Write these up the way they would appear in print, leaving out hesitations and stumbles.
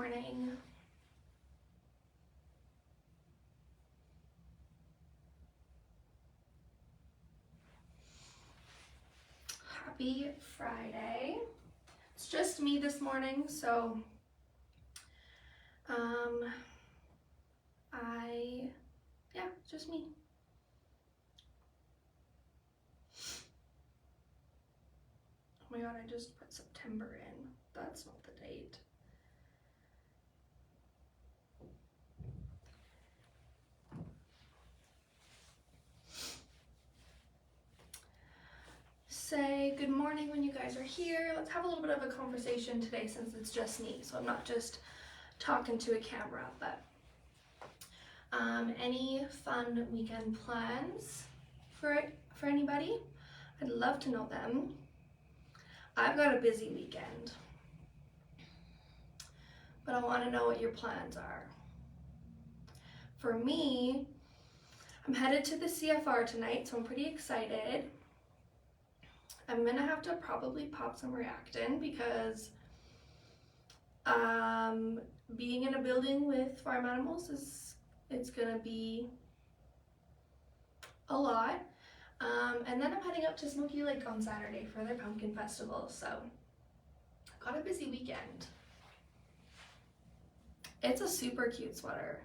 morning. Happy Friday. It's just me this morning, so just me. Oh my god, I just put September in. That's not the date. Say good morning when you guys are here. Let's have a little bit of a conversation today since it's just me, so I'm not just talking to a camera, but any fun weekend plans for anybody? I'd love to know them. I've got a busy weekend, but I want to know what your plans are. For me, I'm headed to the CFR tonight, so I'm pretty excited. I'm gonna have to probably pop some Reactin because being in a building with farm animals it's gonna be a lot. And then I'm heading up to Smoky Lake on Saturday for their pumpkin festival, so I've got a busy weekend. It's a super cute sweater.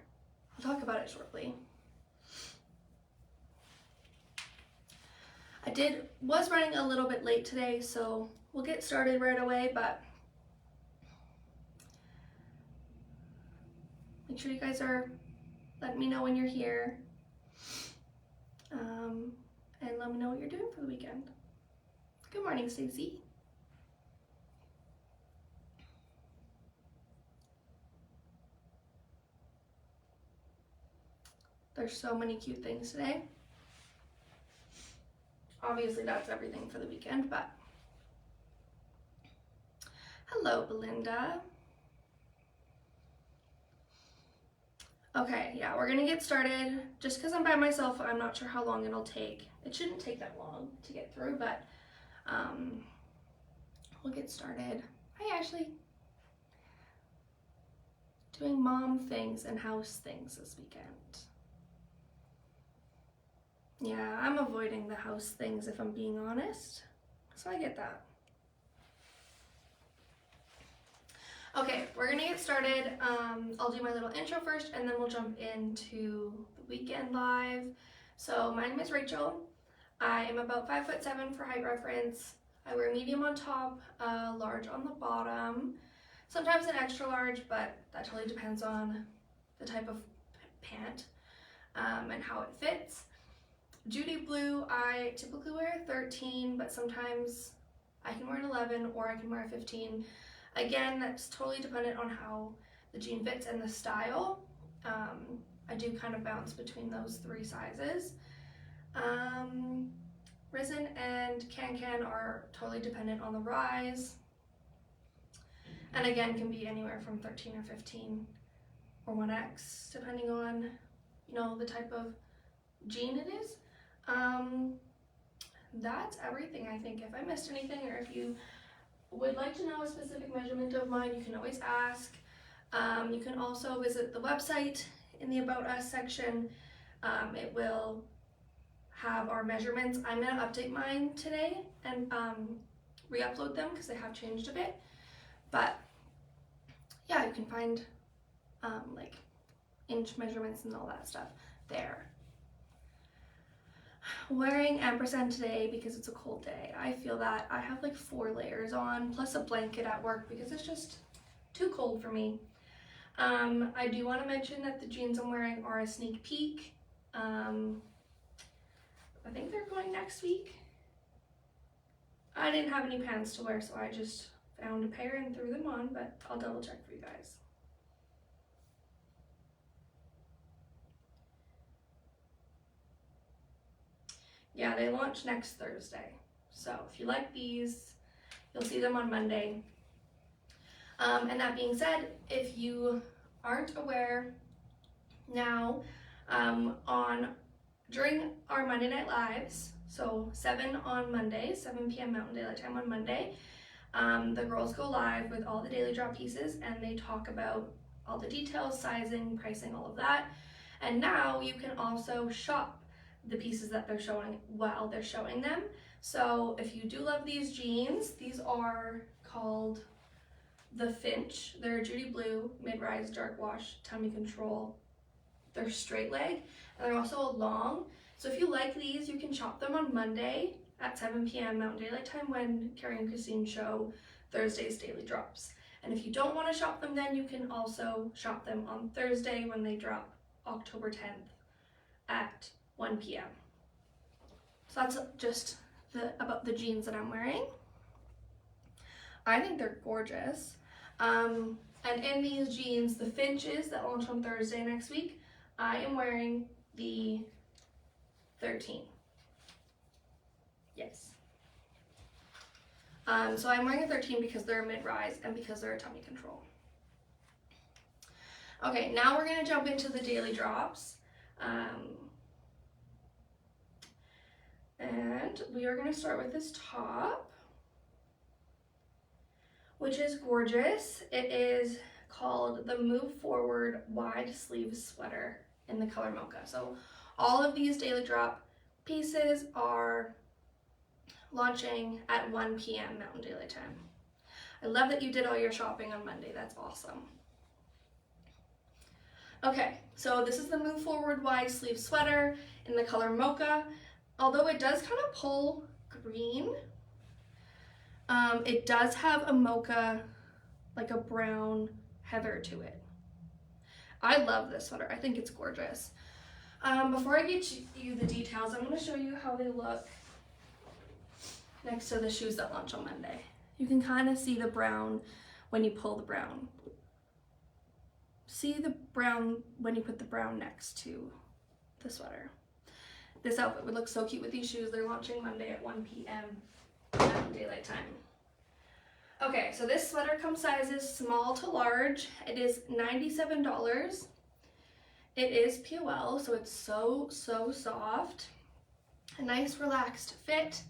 I'll talk about it shortly. I was running a little bit late today, so we'll get started right away, but make sure you guys are letting me know when you're here, and let me know what you're doing for the weekend. Good morning, Stacey. There's so many cute things today. Obviously that's everything for the weekend, but hello, Belinda. Okay, yeah, we're gonna get started. Just because I'm by myself, I'm not sure how long it'll take. It shouldn't take that long to get through, but we'll get started. Hi, Ashley. Doing mom things and house things this weekend. Yeah, I'm avoiding the house things if I'm being honest, so I get that. Okay, we're gonna get started. I'll do my little intro first and then we'll jump into the weekend live. So my name is Rachel. I am about 5'7" for height reference. I wear medium on top, large on the bottom, sometimes an extra large, but that totally depends on the type of pant and how it fits. Judy blue, I typically wear a 13, but sometimes I can wear an 11 or I can wear a 15. Again, that's totally dependent on how the jean fits and the style. I do kind of bounce between those three sizes. Risen and can are totally dependent on the rise. And again, can be anywhere from 13 or 15 or 1X, depending on, the type of jean it is. That's everything, I think. If I missed anything or if you would like to know a specific measurement of mine, you can always ask. You can also visit the website in the About Us section. It will have our measurements. I'm going to update mine today and re-upload them because they have changed a bit. But yeah, you can find like inch measurements and all that stuff there. Wearing ampersand today because it's a cold day. I feel that I have like 4 layers on plus a blanket at work because it's just too cold for me. I do want to mention that the jeans I'm wearing are a sneak peek. I think they're going next week. I didn't have any pants to wear, so I just found a pair and threw them on, but I'll double check for you guys. Yeah, they launch next Thursday. So if you like these, you'll see them on Monday. And that being said, if you aren't aware now, during our Monday Night Lives, so 7 on Monday, 7 p.m. Mountain Daylight Time on Monday, The girls go live with all the daily drop pieces and they talk about all the details, sizing, pricing, all of that. And now you can also shop the pieces that they're showing while they're showing them. So if you do love these jeans, these are called the Finch. They're Judy Blue, mid-rise, dark wash, tummy control. They're straight leg and they're also long. So if you like these, you can shop them on Monday at 7 p.m. Mountain Daylight Time when Carrie and Christine show Thursday's daily drops. And if you don't want to shop them then, you can also shop them on Thursday when they drop October 10th at 1 p.m. So that's just about the jeans that I'm wearing. I think they're gorgeous. And in these jeans, the Finches that launch on Thursday next week, I am wearing the 13. Yes. So I'm wearing a 13 because they're a mid-rise and because they're a tummy control. Okay, now we're going to jump into the daily drops. And we are going to start with this top, which is gorgeous. It is called the Move Forward Wide Sleeve Sweater in the color Mocha. So all of these daily drop pieces are launching at 1 p.m. Mountain Daylight Time. I love that you did all your shopping on Monday. That's awesome. Okay, so this is the Move Forward Wide Sleeve Sweater in the color Mocha. Although it does kind of pull green, it does have a mocha, like a brown heather to it. I love this sweater. I think it's gorgeous. Before I get you the details, I'm going to show you how they look next to the shoes that launch on Monday. You can kind of see the brown when you pull the brown. See the brown when you put the brown next to the sweater. This outfit would look so cute with these shoes. They're launching Monday at 1 p.m. Mountain Daylight Time. Okay, so this sweater comes sizes small to large. It is $97. It is POL, so it's so soft. A nice relaxed fit.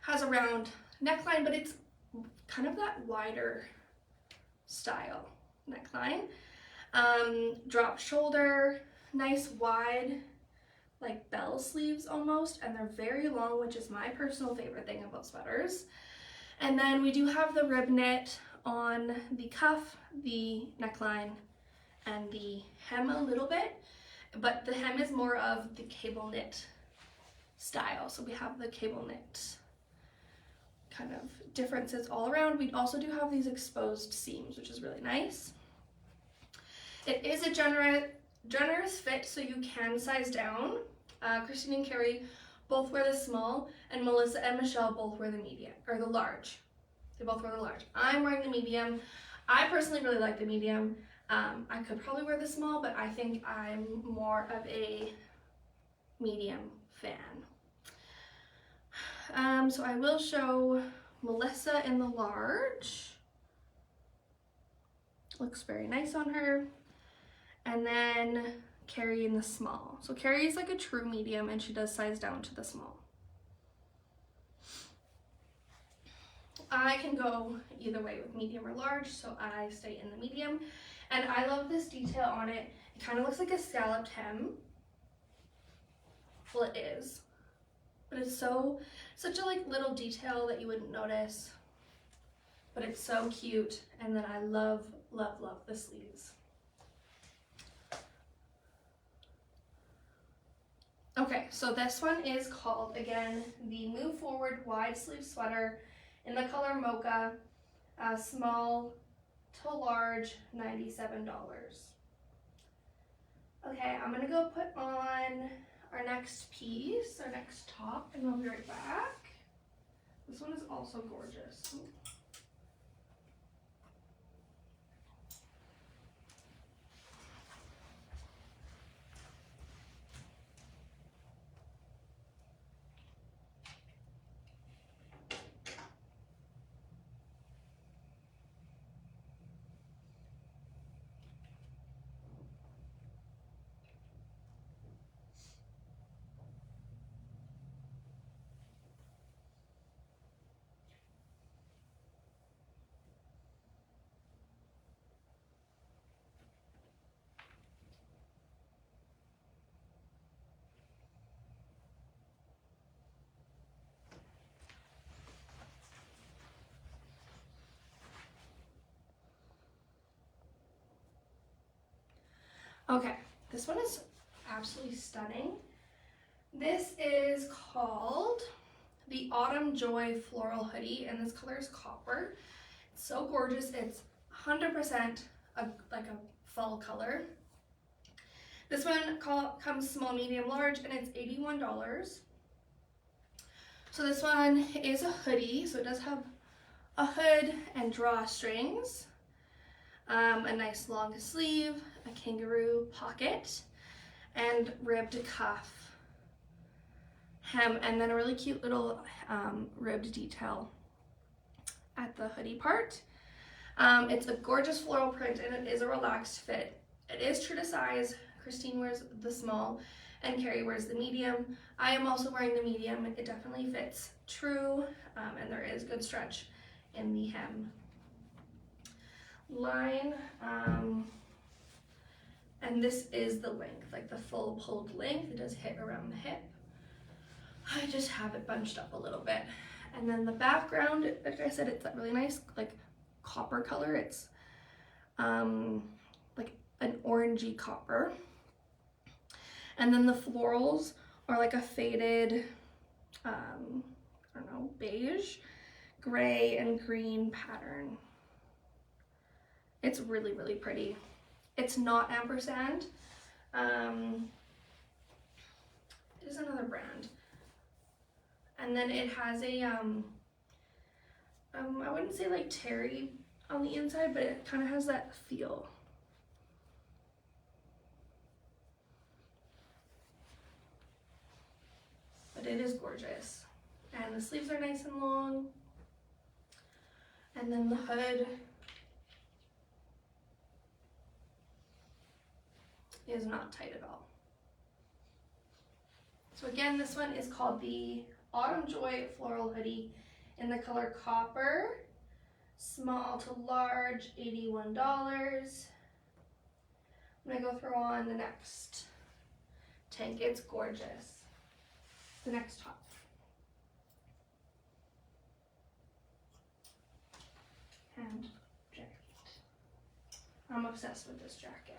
Has a round neckline, but it's kind of that wider style neckline. Drop shoulder, nice wide, like bell sleeves almost, and they're very long, which is my personal favorite thing about sweaters. And then we do have the rib knit on the cuff, the neckline, and the hem a little bit, but the hem is more of the cable knit style. So we have the cable knit kind of differences all around. We also do have these exposed seams, which is really nice. It is a generous fit, so you can size down. Christine and Carrie both wear the small, and Melissa and Michelle both wear the medium, or the large. They both wear the large. I'm wearing the medium. I personally really like the medium. I could probably wear the small, but I think I'm more of a medium fan. So I will show Melissa in the large. Looks very nice on her. And then Carrie in the small. So Carrie is like a true medium and she does size down to the small. I can go either way with medium or large, so I stay in the medium. And I love this detail on it. It kind of looks like a scalloped hem. Well, it is. But it's such a like little detail that you wouldn't notice. But it's so cute. And then I love the sleeves. Okay, so this one is called, again, the Move Forward Wide Sleeve Sweater in the color Mocha, small to large, $97. Okay, I'm gonna go put on our next piece, our next top, and I'll be right back. This one is also gorgeous. Ooh. Okay, this one is absolutely stunning. This is called the Autumn Joy Floral Hoodie, and this color is copper. It's so gorgeous. It's 100% like a fall color. This one comes small, medium, large, and it's $81. So this one is a hoodie, so it does have a hood and drawstrings, a nice long sleeve, a kangaroo pocket, and ribbed cuff hem, and then a really cute little ribbed detail at the hoodie part. It's a gorgeous floral print, and it is a relaxed fit. It is true to size. Christine wears the small and Carrie wears the medium. I am also wearing the medium. It definitely fits true, and there is good stretch in the hem line. And this is the length, like the full pulled length. It does hit around the hip. I just have it bunched up a little bit. And then the background, like I said, it's that really nice like copper color. It's like an orangey copper. And then the florals are like a faded, I don't know, beige, gray, and green pattern. It's really, really pretty. It's not ampersand. It is another brand. And then it has a, I wouldn't say like terry on the inside, but it kind of has that feel. But it is gorgeous. And the sleeves are nice and long. And then the hood is not tight at all. So again, this one is called the Autumn Joy Floral Hoodie in the color copper, small to large, $81. I'm gonna go throw on the next tank. It's gorgeous. The next top. And jacket. I'm obsessed with this jacket.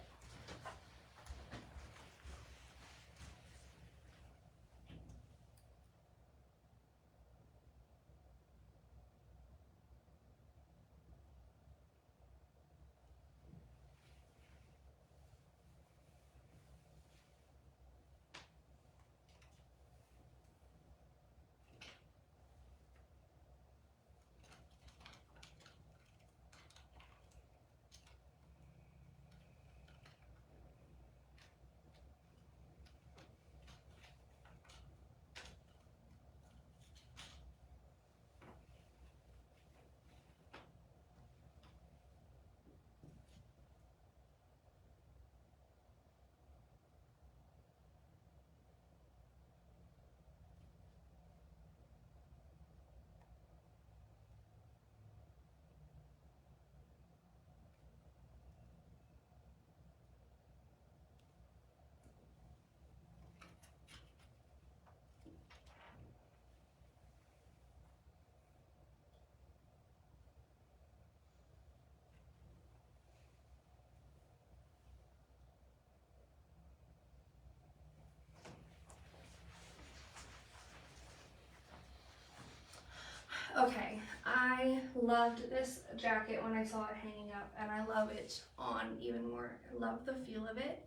Okay, I loved this jacket when I saw it hanging up, and I love it on even more. I love the feel of it.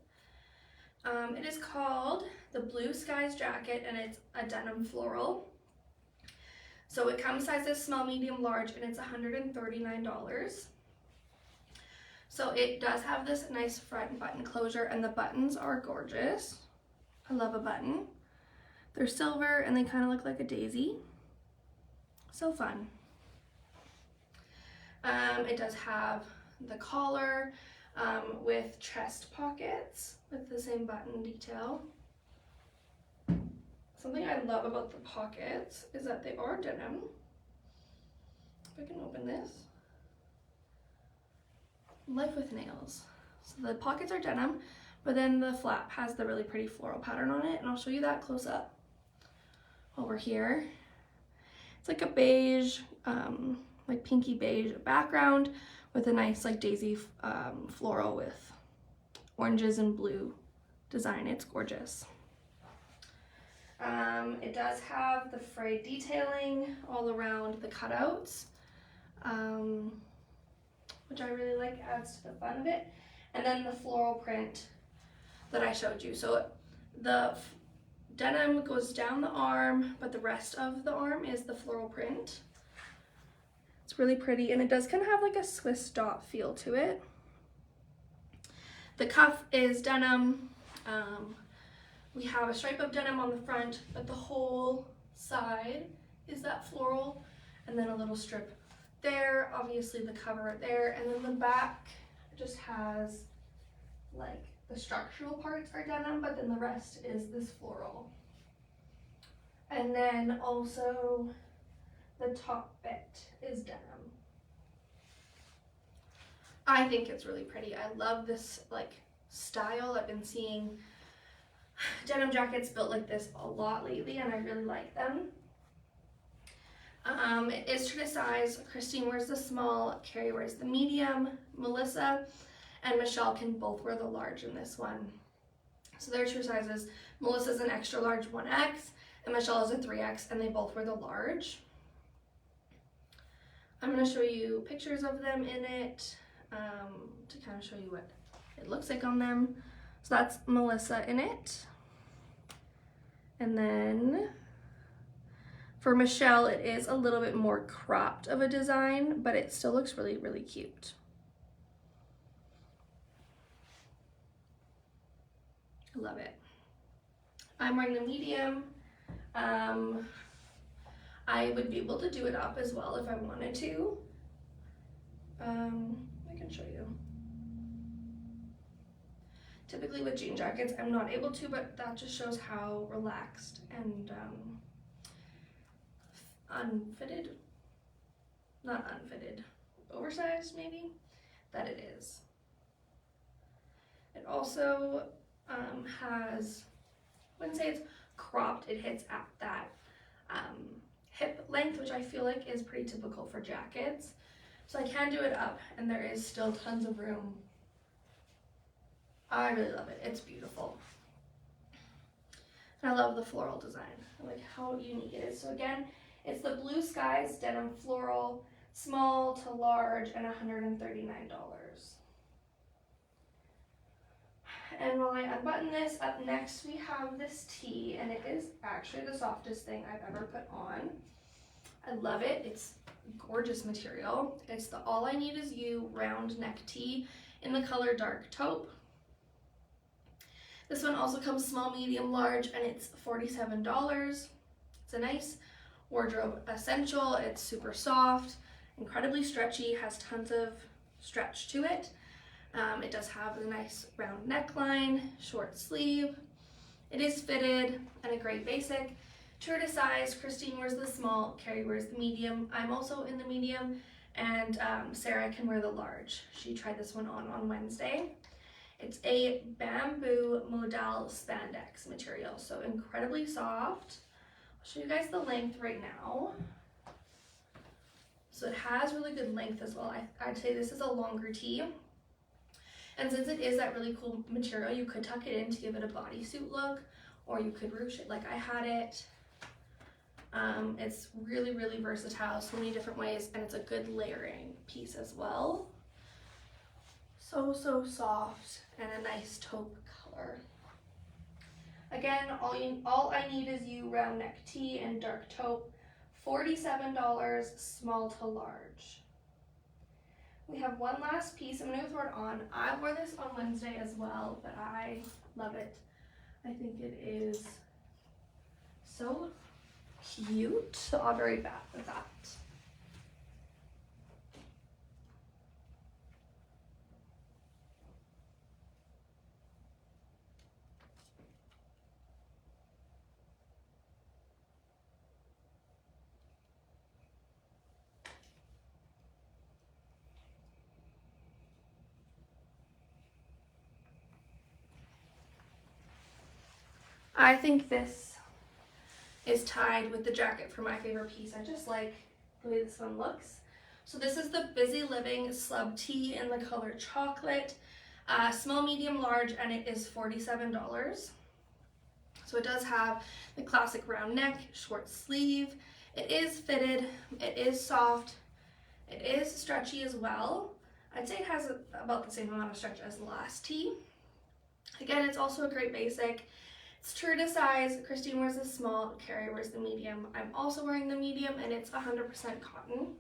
It is called the Blue Skies Jacket, and it's a denim floral. So it comes sizes small, medium, large, and it's $139. So it does have this nice front button closure, and the buttons are gorgeous. I love a button. They're silver, and they kind of look like a daisy. So fun. It does have the collar with chest pockets with the same button detail. Something I love about the pockets is that they are denim. If I can open this. Life with nails. So the pockets are denim, but then the flap has the really pretty floral pattern on it, and I'll show you that close up over here. It's like a beige, like pinky beige background with a nice like daisy floral with oranges and blue design. It's gorgeous. It does have the frayed detailing all around the cutouts, which I really like, adds to the fun of it. And then the floral print that I showed you. So the denim goes down the arm, but the rest of the arm is the floral print. It's really pretty, and it does kind of have like a Swiss dot feel to it. The cuff is denim. We have a stripe of denim on the front, but the whole side is that floral, and then a little strip there, obviously the cover there, and then the back just has like the structural parts are denim, but then the rest is this floral. And then also the top bit is denim. I think it's really pretty. I love this like style. I've been seeing denim jackets built like this a lot lately, and I really like them. It is true to size. Christine wears the small, Carrie wears the medium, Melissa and Michelle can both wear the large in this one. So their true sizes, Melissa's an extra large 1X and Michelle is a 3X, and they both wear the large. I'm going to show you pictures of them in it to kind of show you what it looks like on them. So that's Melissa in it. And then for Michelle, it is a little bit more cropped of a design, but it still looks really, really cute. I love it. I'm wearing the medium. I would be able to do it up as well if I wanted to. I can show you. Typically with jean jackets, I'm not able to, but that just shows how relaxed and unfitted, not unfitted, oversized maybe, that it is. It also has, I wouldn't say it's cropped, it hits at that hip length, which I feel like is pretty typical for jackets. So I can do it up, and there is still tons of room. I really love it. It's beautiful. And I love the floral design. I like how unique it is. So again, it's the Blue Skies denim floral, small to large, and $139. And while I unbutton this, up next we have this tee, and it is actually the softest thing I've ever put on. I love it. It's gorgeous material. It's the All I Need Is You round neck tee in the color dark taupe. This one also comes small, medium, large, and it's $47. It's a nice wardrobe essential. It's super soft, incredibly stretchy, has tons of stretch to it. It does have a nice round neckline, short sleeve. It is fitted and a great basic. True to size, Christine wears the small, Carrie wears the medium. I'm also in the medium, and Sarah can wear the large. She tried this one on Wednesday. It's a bamboo modal spandex material, so incredibly soft. I'll show you guys the length right now. So it has really good length as well. I'd say this is a longer tee. And since it is that really cool material, you could tuck it in to give it a bodysuit look, or you could ruche it like I had it. It's really, really versatile, so many different ways, and it's a good layering piece as well. So soft and a nice taupe color. Again, all I Need Is You round neck tee and dark taupe, $47, small to large. We have one last piece. I'm going to throw it on. I wore this on Wednesday as well, but I love it. I think it is so cute. So I'll be right back with that. I think this is tied with the jacket for my favorite piece. I just like the way this one looks. So this is the Busy Living Slub Tee in the color chocolate. Small, medium, large, and it is $47. So it does have the classic round neck, short sleeve. It is fitted, it is soft, it is stretchy as well. I'd say it has about the same amount of stretch as the last tee. Again, it's also a great basic. It's true to size. Christine wears the small, Carrie wears the medium. I'm also wearing the medium, and it's 100% cotton.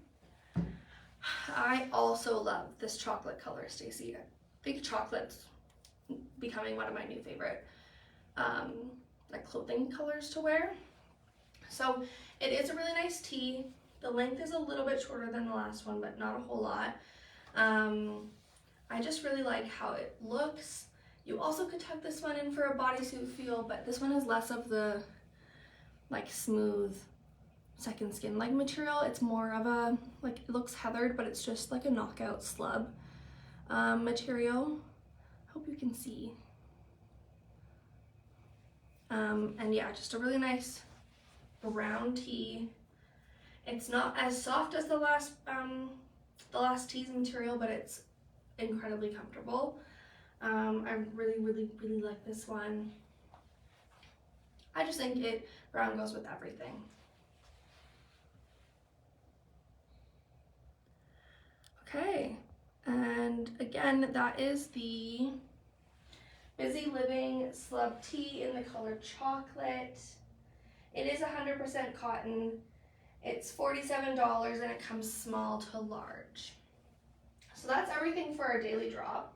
I also love this chocolate color, Stacey. I think chocolate's becoming one of my new favorite like clothing colors to wear. So it is a really nice tee. The length is a little bit shorter than the last one, but not a whole lot. I just really like how it looks. You also could tuck this one in for a bodysuit feel, but this one is less of the like smooth second skin like material. It's more of a, like, it looks heathered, but it's just like a knockout slub material. Hope you can see. And yeah, just a really nice brown tee. It's not as soft as the last tee's material, but it's incredibly comfortable. I really like this one. I just think brown goes with everything. Okay, and again, that is the Busy Living Slub Tee in the color chocolate. It is 100% cotton. It's $47 and it comes small to large. So that's everything for our daily drop.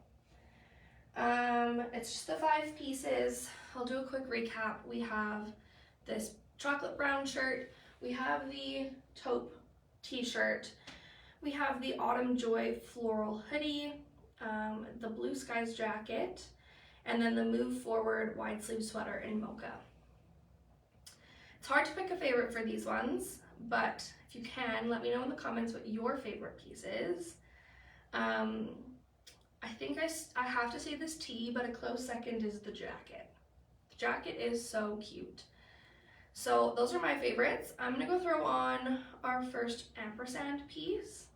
It's just the 5 pieces. I'll do a quick recap. We have this chocolate brown shirt, we have the taupe t-shirt, we have the Autumn Joy floral hoodie, the Blue Skies jacket, and then the Move Forward wide sleeve sweater in mocha. It's hard to pick a favorite for these ones, but if you can, let me know in the comments what your favorite piece is. I think I have to say this tee, but a close second is the jacket. The jacket is so cute. So those are my favorites. I'm gonna go throw on our first ampersand piece.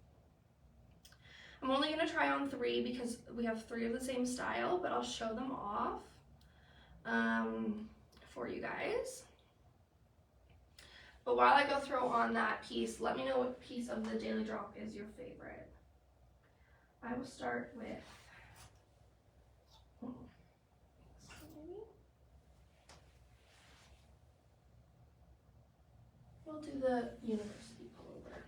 I'm only gonna try on 3 because we have 3 of the same style, but I'll show them off for you guys. But while I go throw on that piece, let me know what piece of the daily drop is your favorite. I will start with we'll do the university pullover.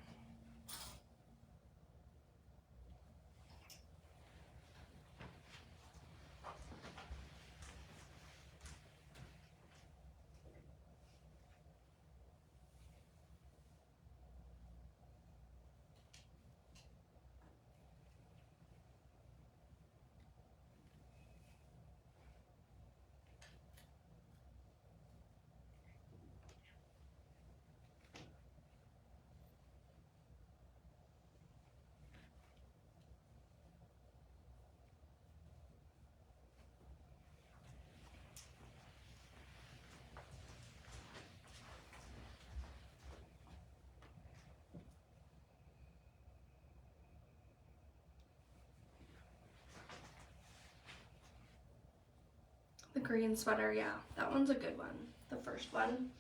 The green sweater, yeah, that one's a good one, the first one.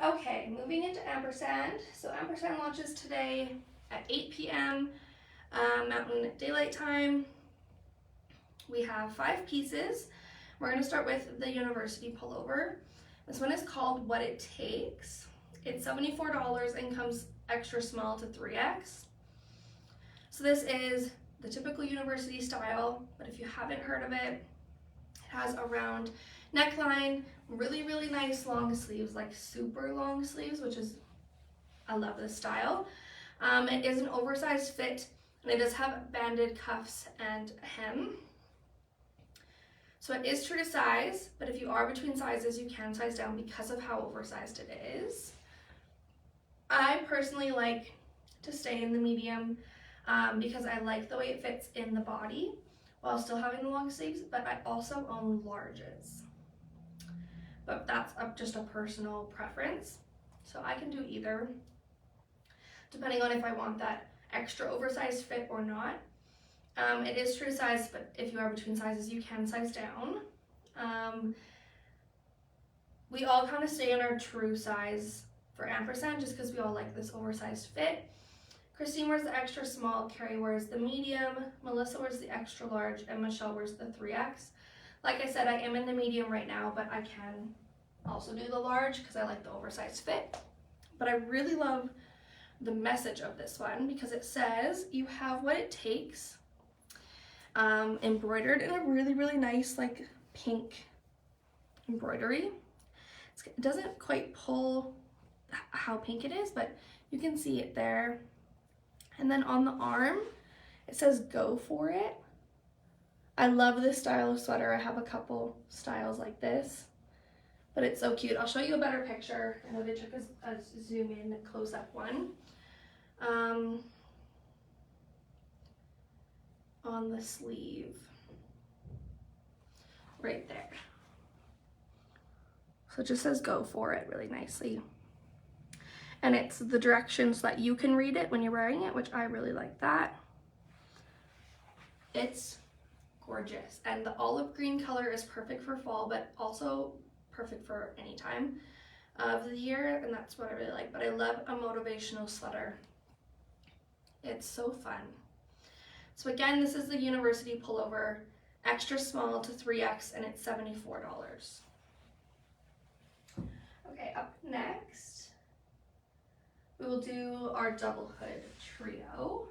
Okay, moving into ampersand. So ampersand launches today at 8 p.m. Mountain Daylight Time. We have 5 pieces. We're going to start with the university pullover. This one is called What It Takes. It's $74 and comes extra small to 3X. So this is the typical university style, but if you haven't heard of it, it has a round neckline, really nice long sleeves, like super long sleeves, which is, I love this style. It is an oversized fit, and it does have banded cuffs and a hem. So it is true to size, but if you are between sizes, you can size down because of how oversized it is. I personally like to stay in the medium because I like the way it fits in the body while still having the long sleeves, but I also own larges. But that's just a personal preference. So I can do either, depending on if I want that extra oversized fit or not. It is true to size, but if you are between sizes, you can size down. We all kind of stay in our true size for ampersand just because we all like this oversized fit. Christine wears the extra small, Carrie wears the medium, Melissa wears the extra large, and Michelle wears the 3X. Like I said, I am in the medium right now, but I can also do the large because I like the oversized fit. But I really love the message of this one because it says you have what it takes, embroidered in a really, really nice like pink embroidery. It doesn't quite pull how pink it is, but you can see it there. And then on the arm, it says go for it. I love this style of sweater. I have a couple styles like this, but it's so cute. I'll show you a better picture. I know they took a zoom in close up one. On the sleeve, right there. So it just says go for it really nicely. And it's the directions that you can read it when you're wearing it, which I really like that. It's gorgeous. And the olive green color is perfect for fall, but also perfect for any time of the year. And that's what I really like. But I love a motivational sweater. It's so fun. So again, this is the university pullover, extra small to 3X, and it's $74. Okay, up next, we will do our double hood trio.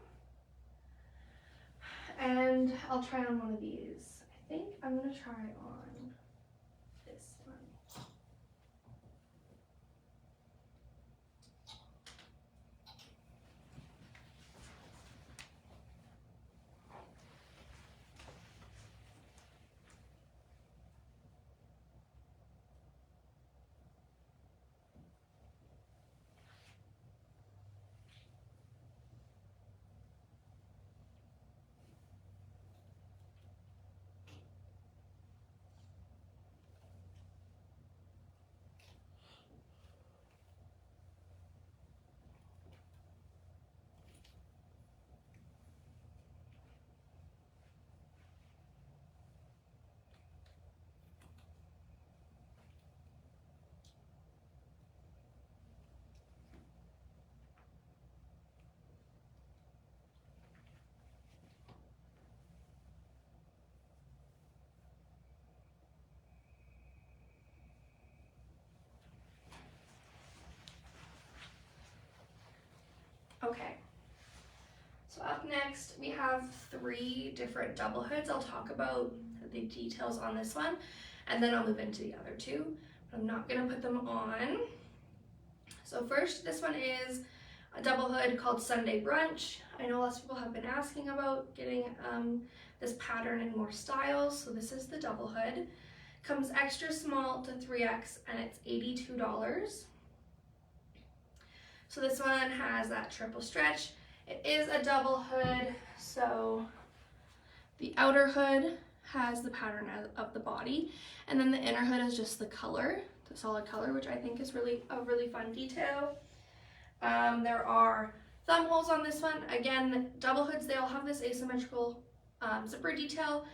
And I'll try on one of these. I think I'm gonna try on this one. Okay, so up next we have 3 different double hoods. I'll talk about the details on this one and then I'll move into the other 2, but I'm not gonna put them on. So first, this one is a double hood called Sunday Brunch. I know lots of people have been asking about getting this pattern in more styles, so this is the double hood. Comes extra small to 3X and it's $82. So this one has that triple stretch. It is a double hood, so the outer hood has the pattern of the body, and then the inner hood is just the color, the solid color, which I think is really a really fun detail. There are thumb holes on this one. Again, double hoods, they all have this asymmetrical zipper detail.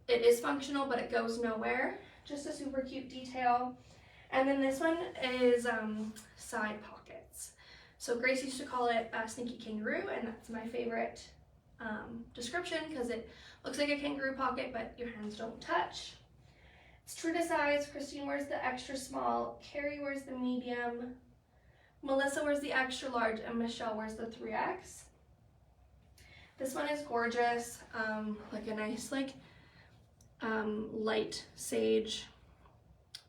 It is functional, but it goes nowhere. Just a super cute detail. And then this one is side pockets. So Grace used to call it a sneaky kangaroo, and that's my favorite description because it looks like a kangaroo pocket, but your hands don't touch. It's true to size. Christine wears the extra small, Carrie wears the medium, Melissa wears the extra large, and Michelle wears the 3X. This one is gorgeous, like a nice light sage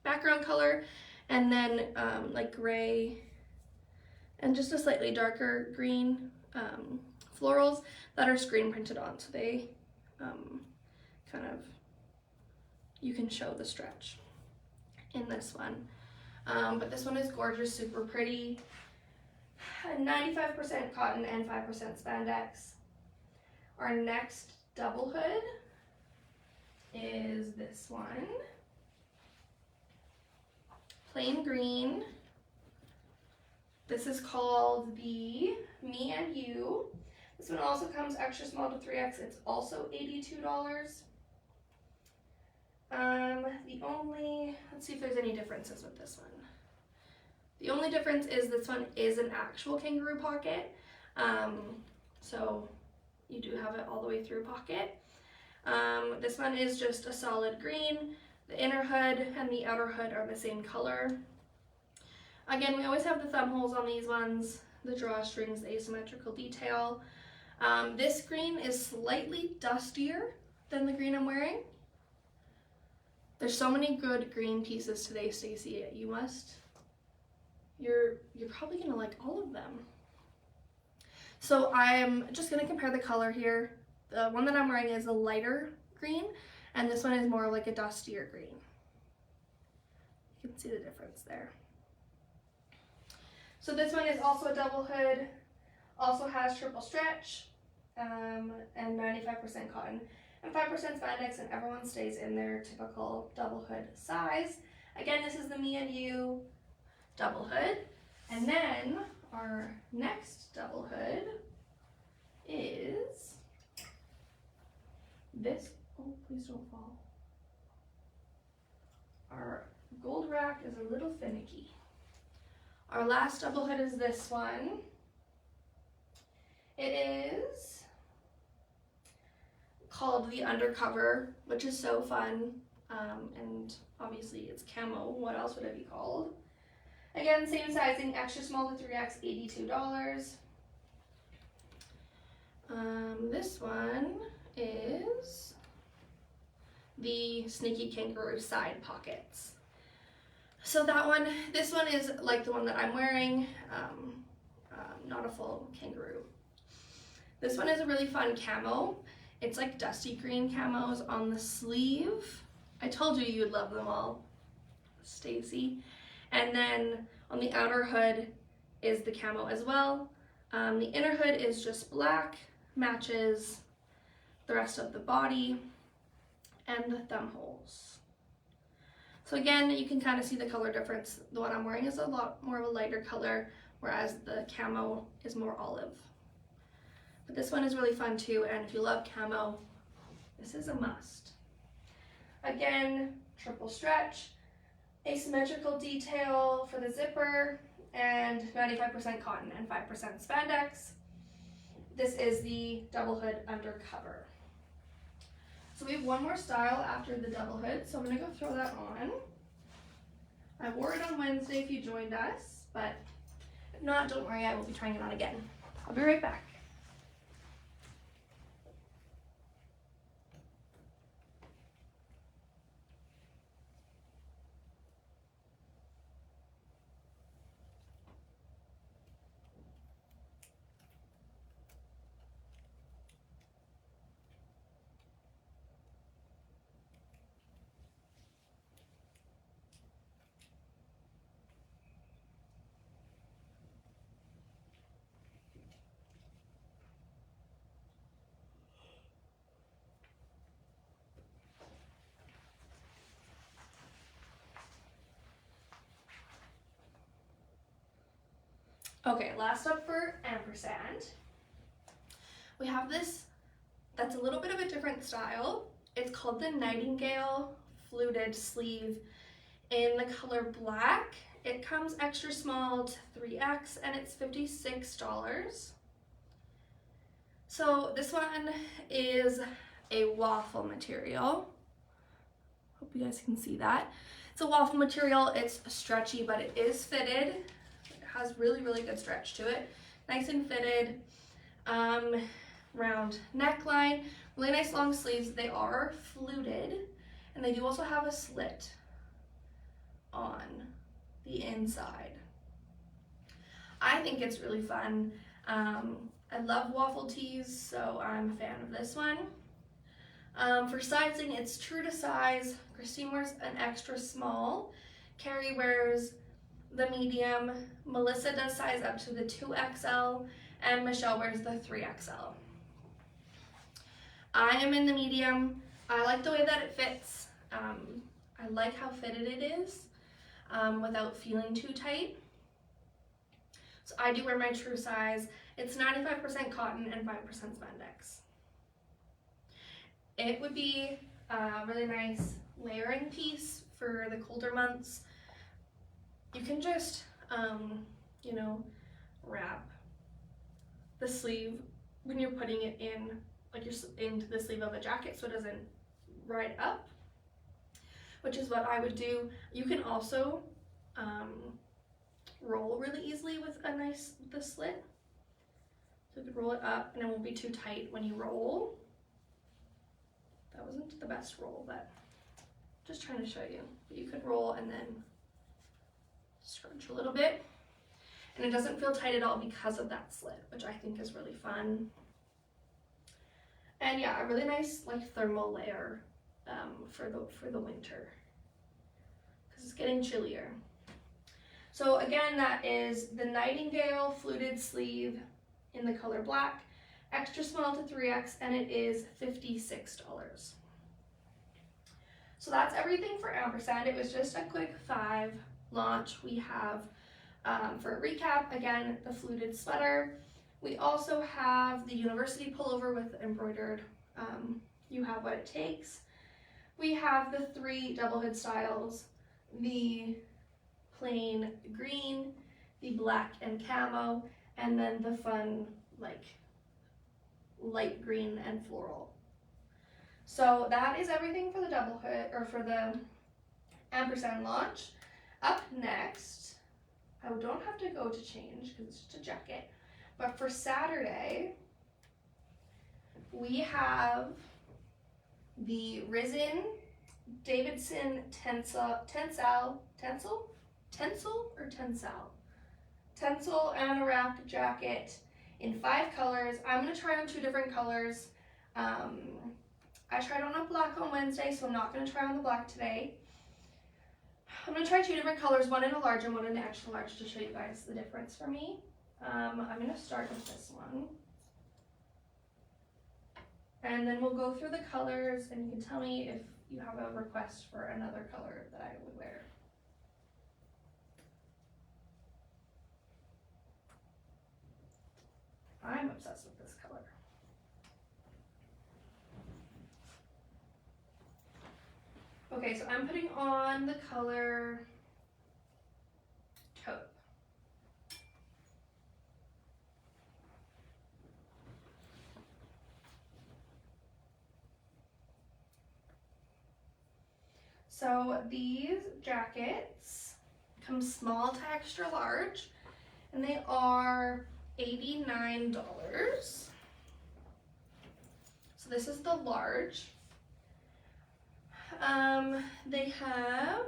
background color, and then like gray and just a slightly darker green florals that are screen printed on, so they kind of, you can show the stretch in this one. But this one is gorgeous, super pretty. 95% cotton and 5% spandex. Our next double hood is this one. Plain green. This is called the Me and You. This one also comes extra small to 3X. It's also $82. Let's see if there's any differences with this one. The only difference is this one is an actual kangaroo pocket. So you do have it all the way through pocket. This one is just a solid green. The inner hood and the outer hood are the same color. Again, we always have the thumb holes on these ones, the drawstrings, the asymmetrical detail. This green is slightly dustier than the green I'm wearing. There's so many good green pieces today, Stacy. You're probably gonna like all of them. So I'm just gonna compare the color here. The one that I'm wearing is a lighter green, and this one is more like a dustier green. You can see the difference there. So this one is also a double hood, also has triple stretch, and 95% cotton, and 5% spandex, and everyone stays in their typical double hood size. Again, this is the Me and You double hood. And then our next double hood is this. Oh, please don't fall. Our gold rack is a little finicky. Our last double hood is this one. It is called the Undercover, which is so fun, and obviously it's camo. What else would it be called? Again, same sizing, extra small to 3X, $82. This one is the Sneaky Kangaroo side pockets. So this one is like the one that I'm wearing, not a full kangaroo. This one is a really fun camo. It's like dusty green camos on the sleeve. I told you you'd love them all, Stacy. And then on the outer hood is the camo as well. The inner hood is just black, matches the rest of the body and the thumb holes. So again, you can kind of see the color difference. The one I'm wearing is a lot more of a lighter color, whereas the camo is more olive. But this one is really fun too, and if you love camo, this is a must. Again, triple stretch, asymmetrical detail for the zipper, and 95% cotton and 5% spandex. This is the double hood Undercover. So we have one more style after the double hood, so I'm gonna go throw that on. I wore it on Wednesday if you joined us, but if not, don't worry, I will be trying it on again. I'll be right back. Okay, last up for ampersand. We have this that's a little bit of a different style. It's called the Nightingale fluted sleeve in the color black. It comes extra small to 3X and it's $56. So this one is a waffle material. Hope you guys can see that. It's a waffle material. It's stretchy, but it is fitted. Has really, really good stretch to it. Nice and fitted. Round neckline. Really nice long sleeves. They are fluted, and they do also have a slit on the inside. I think it's really fun. I love waffle tees, so I'm a fan of this one. For sizing, it's true to size. Christine wears an extra small. Carrie wears the medium, Melissa does size up to the 2XL, and Michelle wears the 3XL. I am in the medium. I like the way that it fits. I like how fitted it is without feeling too tight. So I do wear my true size, It's 95% cotton and 5% spandex. It would be a really nice layering piece for the colder months. You can just, you know, wrap the sleeve when you're putting it in, like you're into the sleeve of a jacket so it doesn't ride up, which is what I would do. You can also roll really easily with the slit. So you could roll it up and it won't be too tight when you roll. That wasn't the best roll, but just trying to show you. But you could roll and then scrunch a little bit. And it doesn't feel tight at all because of that slit, which I think is really fun. And yeah, a really nice like thermal layer for the winter because it's getting chillier. So again, that is the Nightingale fluted sleeve in the color black, extra small to 3X, and it is $56. So that's everything for ampersand. It was just a quick 5 launch. We have, for a recap, again, the fluted sweater. We also have the university pullover with embroidered, you have what it takes. We have the 3 double hood styles, the plain green, the black and camo, and then the fun like light green and floral. So that is everything for the double hood, or for the ampersand launch. Up next, I don't have to go to change because it's just a jacket, but for Saturday, we have the Risen Davidson Tencel anorak jacket in 5 colors. I'm going to try on 2 different colors. I tried on a black on Wednesday, so I'm not going to try on the black today. I'm going to try 2 different colors, one in a large and one in an extra large, to show you guys the difference for me. I'm going to start with this one. And then we'll go through the colors and you can tell me if you have a request for another color that I would wear. I'm obsessed with this color. Okay, so I'm putting on the color taupe. So these jackets come small to extra large, and they are $89. So this is the large. They have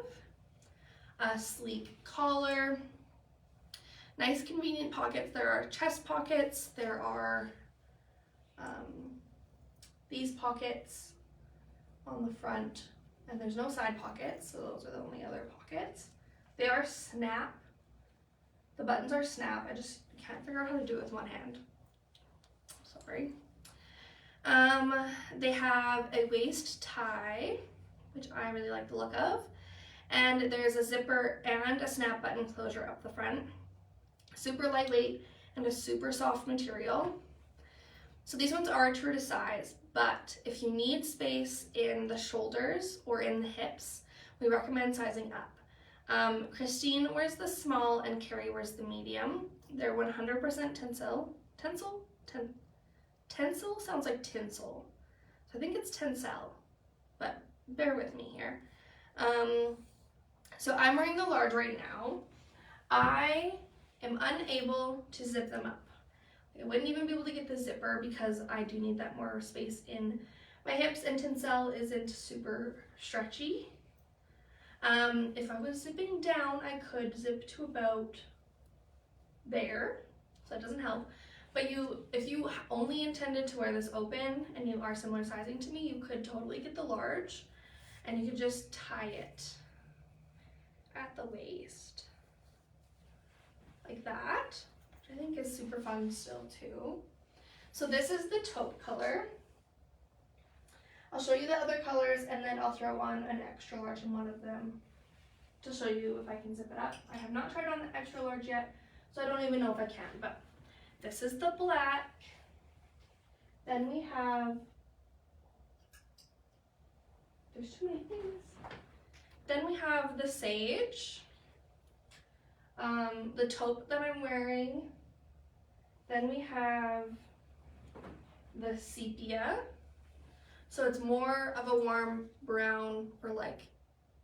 a sleek collar, nice convenient pockets. There are chest pockets, there are these pockets on the front, and there's no side pockets, so those are the only other pockets. They are snap. The buttons are snap. I just can't figure out how to do it with one hand. Sorry. They have a waist tie, which I really like the look of. And there's a zipper and a snap button closure up the front. Super lightweight and a super soft material. So these ones are true to size, but if you need space in the shoulders or in the hips, we recommend sizing up. Christine wears the small and Carrie wears the medium. They're 100% tencel. Tencel sounds like tinsel. So I think it's tencel, but bear with me here. So I'm wearing the large right now. I am unable to zip them up. I wouldn't even be able to get the zipper because I do need that more space in my hips, and tencel isn't super stretchy. If I was zipping down, I could zip to about there, so that doesn't help. But if you only intended to wear this open and you are similar sizing to me, you could totally get the large and you could just tie it at the waist like that, which I think is super fun still too. So this is the taupe color. I'll show you the other colors and then I'll throw on an extra large in one of them to show you if I can zip it up. I have not tried on the extra large yet, so I don't even know if I can, but this is the black. Then we have, there's too many things. Then we have the sage, the taupe that I'm wearing. Then we have the sepia. So it's more of a warm brown or like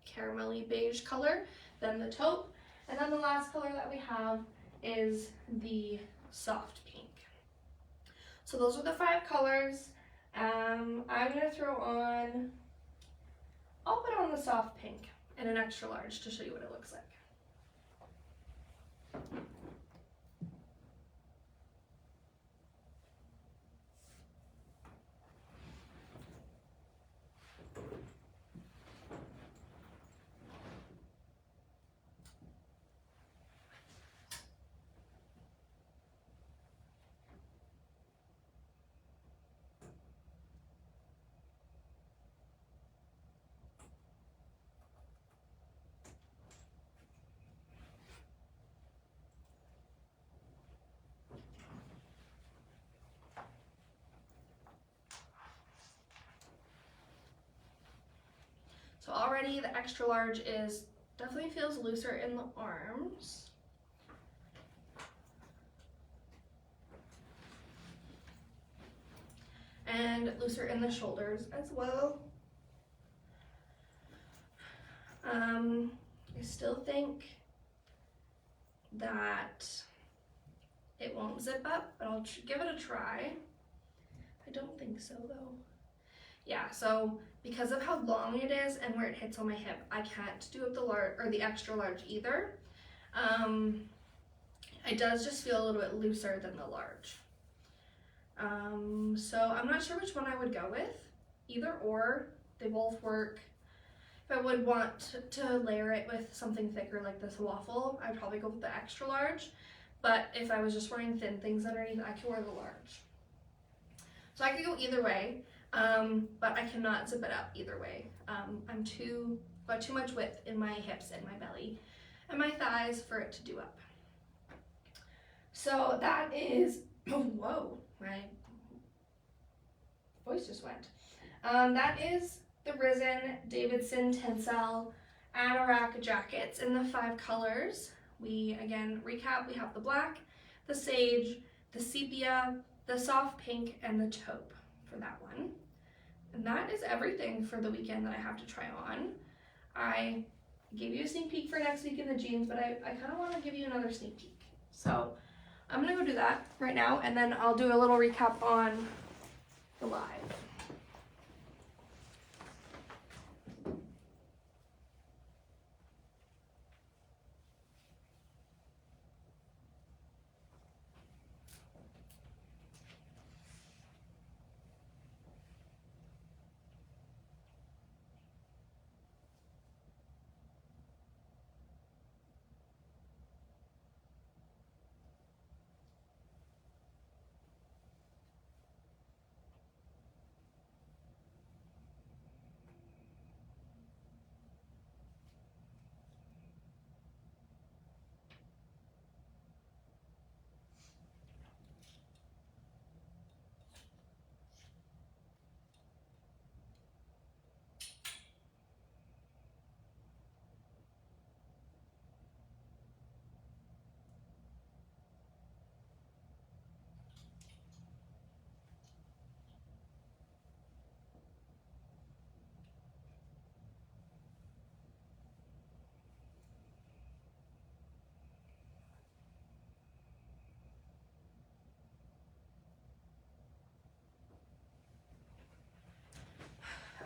caramelly beige color than the taupe. And then the last color that we have is the soft pink. So those are the 5 colors. I'm gonna throw on, I'll put on the soft pink in an extra large to show you what it looks like. So already the extra large definitely feels looser in the arms. And looser in the shoulders as well. I still think that it won't zip up, but I'll give it a try. I don't think so though. Yeah, so because of how long it is and where it hits on my hip, I can't do it the large or the extra large either. It does just feel a little bit looser than the large. So I'm not sure which one I would go with. Either or, they both work. If I would want to layer it with something thicker like this waffle, I'd probably go with the extra large. But if I was just wearing thin things underneath, I could wear the large. So I could go either way, but I cannot zip it up either way. I'm got too much width in my hips and my belly and my thighs for it to do up. So that is, whoa, my voice just went. That is the Risen Davidson Tencel Anorak jackets in the 5 colors. We, again, recap, we have the black, the sage, the sepia, the soft pink, and the taupe for that one. And that is everything for the weekend that I have to try on. I gave you a sneak peek for next week in the jeans, but I kind of want to give you another sneak peek. So I'm gonna go do that right now, and then I'll do a little recap on the live.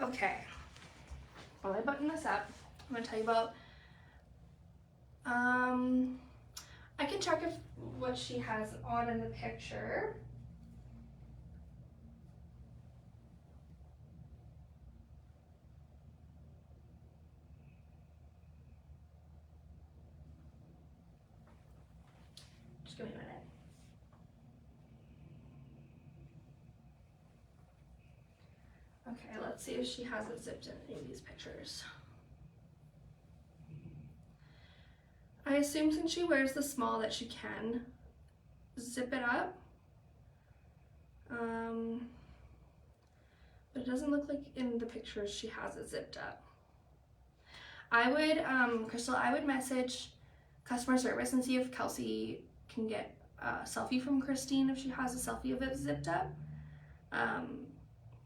Okay, while I button this up, I'm gonna tell you about, I can check if what she has on in the picture. Just give me a minute. Okay, let's see if she has it zipped in any of these pictures. I assume since she wears the small that she can zip it up. But it doesn't look like in the pictures she has it zipped up. I would, Crystal, I would message customer service and see if Kelsey can get a selfie from Christine if she has a selfie of it zipped up.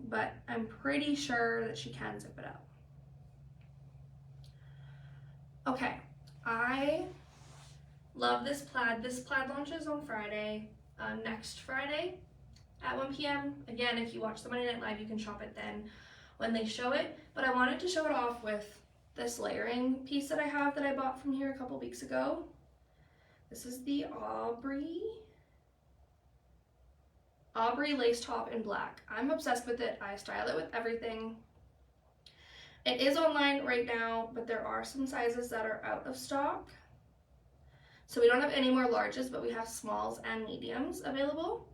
But I'm pretty sure that she can zip it up. Okay, I love this plaid. This plaid launches on Friday, next Friday at 1 p.m. Again, if you watch the Monday Night Live, you can shop it then when they show it. But I wanted to show it off with this layering piece that I have that I bought from here a couple weeks ago. This is the Aubrey lace top in black. I'm obsessed with it. I style it with everything. It is online right now, but there are some sizes that are out of stock. So we don't have any more larges, but we have smalls and mediums available.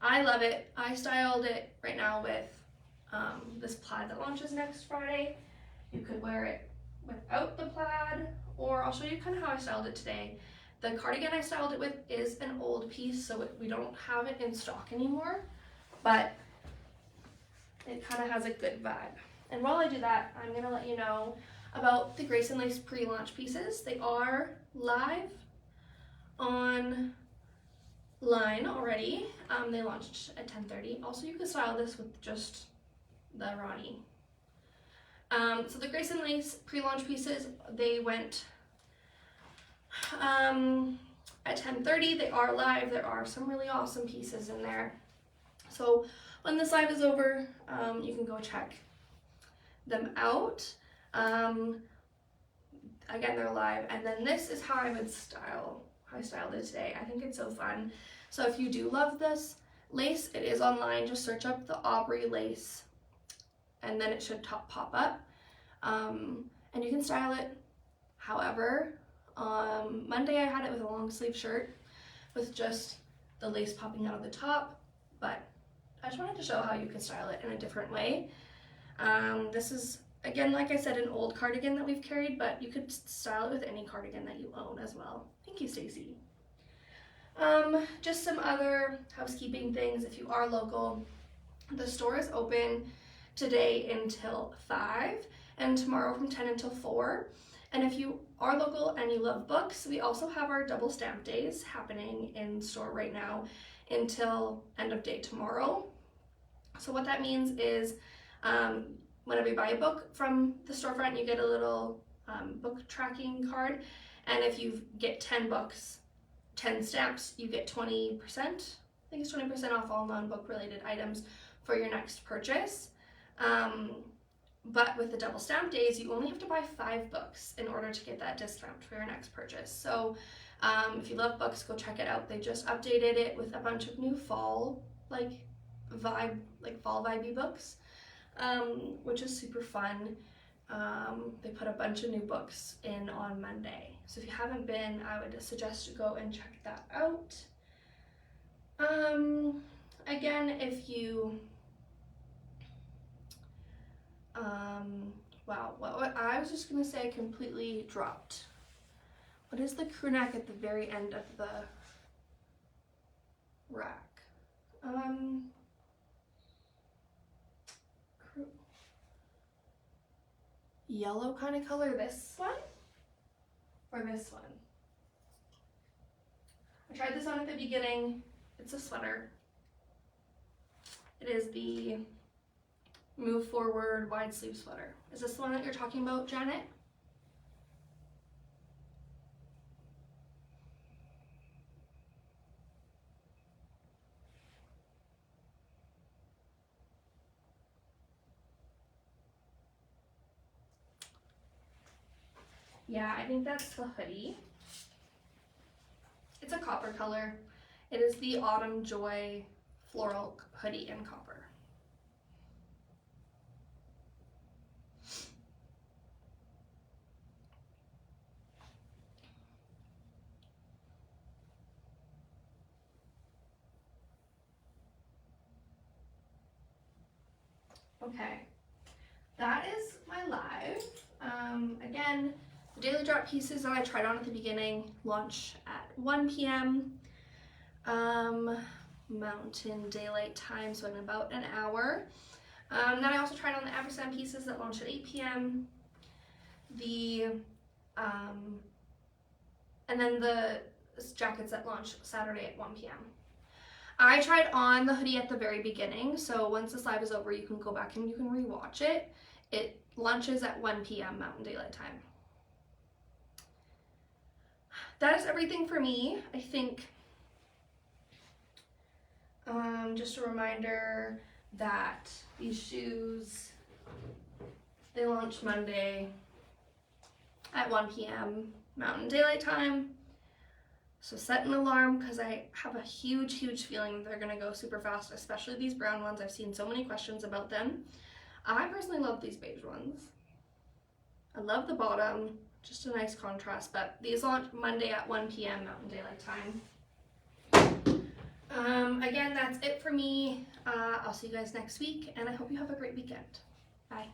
I love it. I styled it right now with this plaid that launches next Friday. You could wear it without the plaid, or I'll show you kind of how I styled it today. The cardigan I styled it with is an old piece, so we don't have it in stock anymore, but it kind of has a good vibe. And while I do that, I'm going to let you know about the Grace and Lace pre-launch pieces. They are live online already. They launched at 10:30. Also, you can style this with just the Ronnie. So the Grace and Lace pre-launch pieces, they went at 10:30. They are live. There are some really awesome pieces in there. So when this live is over, you can go check them out. Again, they're live. And then this is how I styled it today. I think it's so fun. So if you do love this lace, it is online. Just search up the Aubrey lace and then it should pop up. And you can style it however. Monday I had it with a long sleeve shirt with just the lace popping out of the top, but I just wanted to show how you can style it in a different way. This is, again, like I said, an old cardigan that we've carried, but you could style it with any cardigan that you own as well. Thank you, Stacy. Just some other housekeeping things. If you are local, the store is open today until 5 and tomorrow from 10 until 4. And if you are local and you love books, we also have our double stamp days happening in store right now until end of day tomorrow. So what that means is whenever you buy a book from the storefront, you get a little book tracking card. And if you get 10 books, 10 stamps, you get 20%. I think it's 20% off all non-book related items for your next purchase. But with the double stamp days, you only have to buy 5 books in order to get that discount for your next purchase. So if you love books, go check it out. They just updated it with a bunch of new fall fall vibey books, which is super fun. They put a bunch of new books in on Monday. So if you haven't been, I would suggest you go and check that out. Again, if you wow, what I was just gonna say completely dropped. What is the crew neck at the very end of the rack? Crew. Yellow kind of color, this one? Or this one? I tried this on at the beginning. It's a sweater. It is the Move Forward wide sleeve sweater. Is this the one that you're talking about, Janet? Yeah, I think that's the hoodie. It's a copper color. It is the Autumn Joy floral hoodie in copper. Okay, that is my live. Again, the daily drop pieces that I tried on at the beginning launch at 1 p.m. Mountain Daylight Time, so in about an hour. Then I also tried on the ampersand pieces that launch at 8 p.m. And then the jackets that launch Saturday at 1 p.m. I tried on the hoodie at the very beginning, so once this live is over, you can go back and you can rewatch it. It launches at 1 p.m. Mountain Daylight Time. That is everything for me, I think. Just a reminder that these shoes, they launch Monday at 1 p.m. Mountain Daylight Time. So set an alarm, because I have a huge feeling they're going to go super fast, especially these brown ones. I've seen so many questions about them. I personally love these beige ones. I love the bottom, just a nice contrast, but these launch Monday at 1 p.m. Mountain Daylight Time. Again, that's it for me. I'll see you guys next week, and I hope you have a great weekend. Bye.